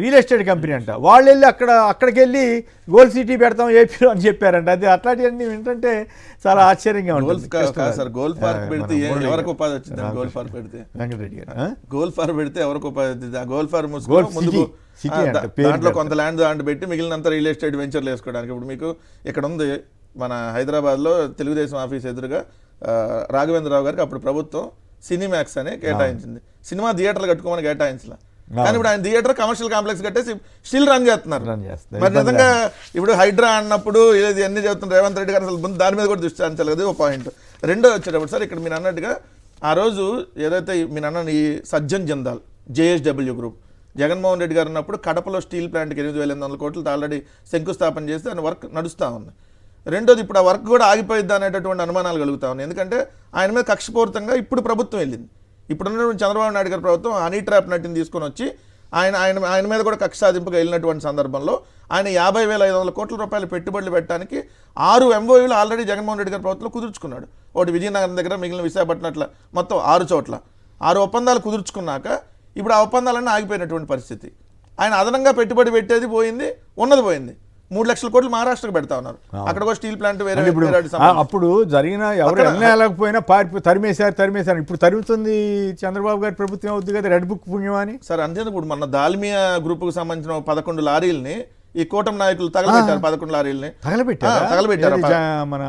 Real estate company అంట. వాళ్ళు వెళ్ళి అక్కడికి వెళ్ళి గోల్డ్ సిటీ పెడతాం ఏపీలో అని చెప్పారంట. అది అట్లాంటివన్నీ వింటుంటే చాలా ఆశ్చర్యంగా ఉంటుంది. గోల్డ్ పార్క్ పెడితే ఎవరికి ఉపాధి వచ్చింది? గోల్డ్ పార్క్ పెడితే వెంకటరెడ్డి గారు గోల్డ్ పార్క్ పెడితే ఎవరికి ఉపాధి వచ్చింది? ఆ గోల్డ్ పార్క్ ముందు దాంట్లో కొంత ల్యాండ్ దాంట్లో పెట్టి మిగిలినంత రియల్ ఎస్టేట్ వెంచర్లు వేసుకోవడానికి. ఇప్పుడు మీకు ఇక్కడ ఉంది మన హైదరాబాద్లో తెలుగుదేశం ఆఫీస్ ఎదురుగా రాఘవేంద్రరావు గారికి అప్పుడు ప్రభుత్వం సినిమాక్స్ అని కేటాయించింది. సినిమా థియేటర్లు కట్టుకోమని కేటాయించలే. కానీ ఇప్పుడు ఆయన థియేటర్ కమర్షియల్ కాంప్లెక్స్ కట్టేసి స్టిల్ రన్ చేస్తున్నారు. మరి నిజంగా ఇప్పుడు హైడ్రా అన్నప్పుడు ఎన్ని చెబుతున్నారు రేవంత్ రెడ్డి గారు, అసలు ముందు దాని మీద కూడా దృష్టి సారించాలి కదా, ఓ పాయింట్. రెండో వచ్చేటప్పుడు సార్ ఇక్కడ మీరు అన్నట్టుగా ఆ రోజు ఏదైతే మీరు అన్న ఈ సజ్జన్ జిందాల్ జేఎస్డబ్ల్యూ గ్రూప్ జగన్మోహన్ రెడ్డి గారు ఉన్నప్పుడు కడపలో స్టీల్ ప్లాంట్కి 8,800 కోట్లతో ఆల్రెడీ శంకుస్థాపన చేస్తే ఆయన వర్క్ నడుస్తూ ఉంది. రెండోది ఇప్పుడు ఆ వర్క్ కూడా ఆగిపోయిద్ది అనేటటువంటి అనుమానాలు కలుగుతా ఉన్నాయి. ఎందుకంటే ఆయన మీద కక్షపూరితంగా ఇప్పుడు ప్రభుత్వం వెళ్ళింది. ఇప్పుడున్నటువంటి చంద్రబాబు నాయుడు గారి ప్రభుత్వం హనీ ట్రాప్ నటిని తీసుకొని వచ్చి ఆయన మీద కూడా కక్ష సాధింపుగా వెళ్ళినటువంటి సందర్భంలో ఆయన 50,500 కోట్ల రూపాయలు పెట్టుబడులు పెట్టడానికి 6 MOUలు ఆల్రెడీ జగన్మోహన్ రెడ్డి గారి ప్రభుత్వంలో కుదుర్చుకున్నాడు. ఒకటి విజయనగరం దగ్గర, మిగిలిన విశాఖపట్నం, అట్లా మొత్తం 6 చోట్ల 6 ఒప్పందాలు కుదుర్చుకున్నాక ఇప్పుడు ఆ ఒప్పందాలన్నీ ఆగిపోయినటువంటి పరిస్థితి. ఆయన అదనంగా పెట్టుబడి పెట్టేది పోయింది, ఉన్నది పోయింది. 3 లక్షల కోట్లు మహారాష్ట్రకు పెడతా ఉన్నారు. అక్కడ కూడా స్టీల్ ప్లాంట్ వేరే. అప్పుడు జరిగిన ఎవరు వెళ్ళకపోయినా తరిమేశారు. ఇప్పుడు తరుగుతుంది చంద్రబాబు గారి ప్రభుత్వం అవుతుంది కదా, రెడ్ బుక్ పుణ్యం అని. సార్ అంతే. ఇప్పుడు మన దాల్మియా గ్రూప్కు సంబంధించిన 11 లారీలని ఈ కూటమి నాయకులు తగలబెట్టారు. 11 లారీలని తగలబెట్టారు మన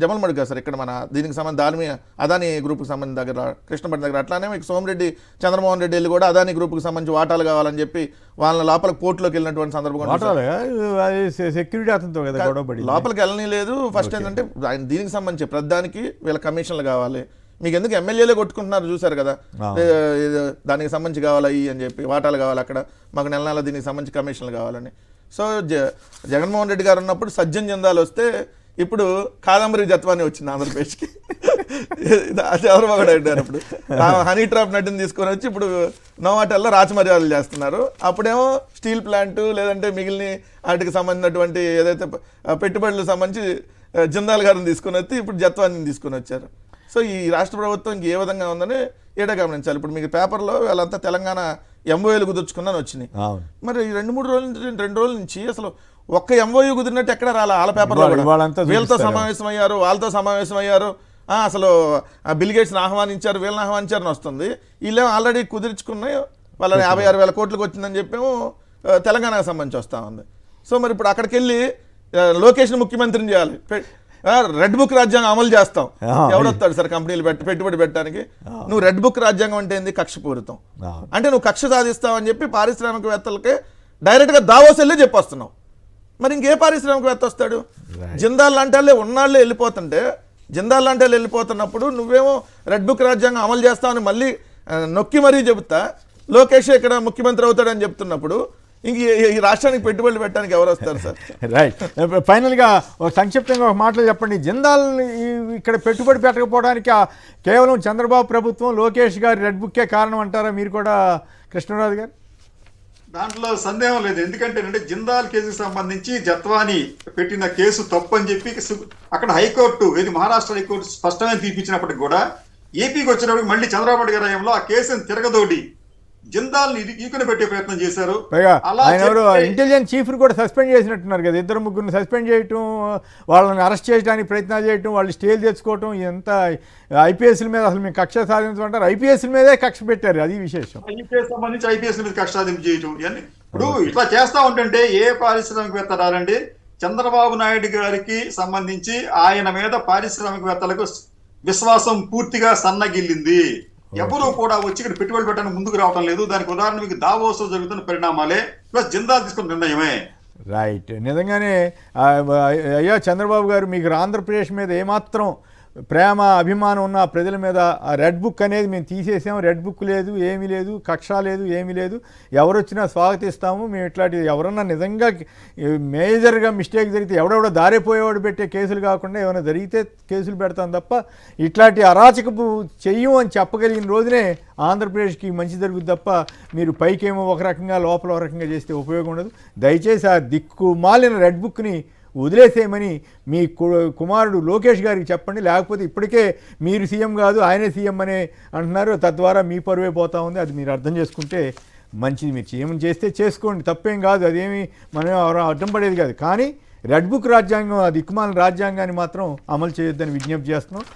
జమల్మడుగు సార్. ఇక్కడ మన దీనికి సంబంధించి దాల్మియా అదాని గ్రూప్కి సంబంధించిన దగ్గర కృష్ణపట్నం దగ్గర. అట్లానే మీకు సోమిరెడ్డి చంద్రమోహన్ రెడ్డి వెళ్ళి కూడా అదాని గ్రూప్కి సంబంధించి వాటాలు కావాలని చెప్పి వాళ్ళ లోపలికి పోర్టులోకి వెళ్ళినటువంటి సందర్భం. సెక్యూరిటీ అతనితో కదా గొడవపడి లోపలికి వెళ్ళని లేదు. ఫస్ట్ ఏంటంటే ఆయన దీనికి సంబంధించి ప్రతిదానికి వీళ్ళ కమిషన్లు కావాలి. మీకు ఎందుకు ఎమ్మెల్యేలే కొట్టుకుంటున్నారు చూసారు కదా, దానికి సంబంధించి కావాలి అని చెప్పి వాటాలు కావాలి, అక్కడ మాకు నెల దీనికి సంబంధించి కమిషన్లు కావాలని. సో జగన్మోహన్ రెడ్డి గారు ఉన్నప్పుడు సజ్జన్ జిందాల్ వస్తే ఇప్పుడు కాదంబరి జత్వాని వచ్చింది ఆంధ్రప్రదేశ్కి. చంద్రబాబు అడ్డారు. అప్పుడు హనీ ట్రాప్ నటిని తీసుకొని వచ్చి ఇప్పుడు నోవాటల్లో రాచమర్యాదలు చేస్తున్నారు. అప్పుడేమో స్టీల్ ప్లాంట్ లేదంటే మిగిలిన వాటికి సంబంధించినటువంటి ఏదైతే పెట్టుబడులకు సంబంధించి జిందాల్ గారిని తీసుకొని వచ్చి ఇప్పుడు జత్వాని తీసుకొని వచ్చారు. సో ఈ రాష్ట్ర ప్రభుత్వం ఏ విధంగా ఉందని ఏడా గమనించాలి. ఇప్పుడు మీకు పేపర్లో వాళ్ళంతా తెలంగాణ MOUలు కుదుర్చుకున్నాను వచ్చినాయి. మరి 2 రోజుల నుంచి అసలు ఒక్క MOU కుదిరినట్టు ఎక్కడ రాలే. వాళ్ళ పేపర్లో వీళ్ళతో సమావేశమయ్యారు, వాళ్ళతో సమావేశమయ్యారు, అసలు బిల్ గేట్స్ని ఆహ్వానించారు, వీళ్ళని ఆహ్వానించారని వస్తుంది. వీళ్ళేమో ఆల్రెడీ కుదుర్చుకున్నాయి, వాళ్ళని 56,000 కోట్లకు వచ్చిందని చెప్పేమో తెలంగాణకు సంబంధించి వస్తూ ఉంది. సో మరి ఇప్పుడు అక్కడికి వెళ్ళి లోకేష్ని ముఖ్యమంత్రిని చేయాలి, రెడ్ బుక్ రాజ్యాంగం అమలు చేస్తాం. ఎవడొస్తాడు సార్ కంపెనీలు పెట్టుబడి పెట్టడానికి? నువ్వు రెడ్ బుక్ రాజ్యాంగం అంటే ఏంది? కక్షపూరితం. అంటే నువ్వు కక్ష సాధిస్తావు అని చెప్పి పారిశ్రామికవేత్తలకే డైరెక్ట్గా దావోస్ వెళ్ళి చెప్పొస్తున్నావు. మరి ఇంకే పారిశ్రామికవేత్త వస్తాడు? జిందాల్ లాంటి వాళ్ళే ఉన్నాళ్ళే వెళ్ళిపోతుంటే, జిందాల్ లాంటి వాళ్ళు వెళ్ళిపోతున్నప్పుడు నువ్వేమో రెడ్ బుక్ రాజ్యాంగం అమలు చేస్తావని మళ్ళీ నొక్కి మరీ చెబుతా లోకేష్ ఇక్కడ ముఖ్యమంత్రి అవుతాడని చెప్తున్నప్పుడు ఇంక ఈ రాష్ట్రానికి పెట్టుబడులు పెట్టడానికి ఎవరు వస్తారు సార్? రైట్. ఫైనల్గా ఒక సంక్షిప్తంగా ఒక మాటలు చెప్పండి. జిందాల్ ఇక్కడ పెట్టుబడి పెట్టకపోవడానికి కేవలం చంద్రబాబు ప్రభుత్వం, లోకేష్ గారి రెడ్ బుక్కే కారణం అంటారా మీరు కూడా కృష్ణరాజు గారు? దాంట్లో సందేహం లేదు. ఎందుకంటే జిందాల్ కేసుకు సంబంధించి జత్వాని పెట్టిన కేసు తప్పు అని చెప్పి అక్కడ హైకోర్టు, మహారాష్ట్ర హైకోర్టు స్పష్టంగా తీర్పిచ్చినప్పటికి కూడా ఏపీకి వచ్చినప్పుడు మళ్ళీ చంద్రబాబు నాయుడు గారి హయాంలో ఆ కేసును తిరగదోడి జిందాల్ ఈకుని పెట్టే ప్రయత్నం చేశారు. ఇంటెలిజెన్స్ చీఫ్ కూడా సస్పెండ్ చేసినట్టున్నారు కదా, 2-3 సస్పెండ్ చేయటం, వాళ్ళని అరెస్ట్ చేయడానికి ప్రయత్నాలు చేయటం, వాళ్ళు స్టేలు తెచ్చుకోవటం, ఎంత ఐపీఎస్ల మీద అసలు మేము కక్ష సాధించమంటారు? ఐపీఎస్ల మీదే కక్ష పెట్టారు, అది విశేషం. సంబంధించి ఐపీఎస్ మీద కక్ష సాధింపు చేయటం ఇవన్నీ ఇప్పుడు ఇట్లా చేస్తా ఉంటుంటే ఏ పారిశ్రామికవేత్త రారండి? చంద్రబాబు నాయుడు గారికి సంబంధించి ఆయన మీద పారిశ్రామికవేత్తలకు విశ్వాసం పూర్తిగా సన్నగిల్లింది. ఎవరు కూడా వచ్చి ఇక్కడ పెట్టుబడి పెట్టడానికి ముందుకు రావడం లేదు. దానికి ఉదాహరణ మీకు దావోస్లో జరుగుతున్న పరిణామాలే ప్లస్ జిందాల్ తీసుకున్న నిర్ణయమే. రైట్. నిజంగానే అయ్యా చంద్రబాబు గారు, మీకు ఆంధ్రప్రదేశ్ మీద ఏమాత్రం ప్రేమ అభిమానం ఉన్న ప్రజల మీద ఆ రెడ్ బుక్ అనేది మేము తీసేసాము. రెడ్ బుక్ లేదు, ఏమీ లేదు, కక్ష లేదు, ఏమీ లేదు, ఎవరు వచ్చినా స్వాగతిస్తాము. మేము ఇట్లాంటి ఎవరన్నా నిజంగా మేజర్గా మిస్టేక్ జరిగితే ఎవడెవడో దారిపోయేవాడు పెట్టే కేసులు కాకుండా ఏమైనా జరిగితే కేసులు పెడతాం తప్ప ఇట్లాంటి అరాచకపు చెయ్యం అని చెప్పగలిగిన రోజునే ఆంధ్రప్రదేశ్కి మంచి జరుగుతుంది తప్ప మీరు పైకేమో ఒక రకంగా లోపల ఒక రకంగా చేస్తే ఉపయోగం ఉండదు. దయచేసి ఆ దిక్కు మాలిన రెడ్ బుక్ని వదిలేసేయమని మీ కుమారుడు లోకేష్ గారికి చెప్పండి. లేకపోతే ఇప్పటికే మీరు సీఎం కాదు ఆయనే సీఎం అనే అంటున్నారు, తద్వారా మీ పరువే పోతా ఉంది. అది మీరు అర్థం చేసుకుంటే మంచిది. మీరు సీఎం చేస్తే చేసుకోండి, తప్పేం కాదు, అదేమి మనం అడ్డం పడేది కాదు. కానీ రెడ్ బుక్ రాజ్యాంగం, ఆ దిక్కుమాలిన రాజ్యాంగాన్ని మాత్రం అమలు చేయొద్దని విజ్ఞప్తి చేస్తున్నాం.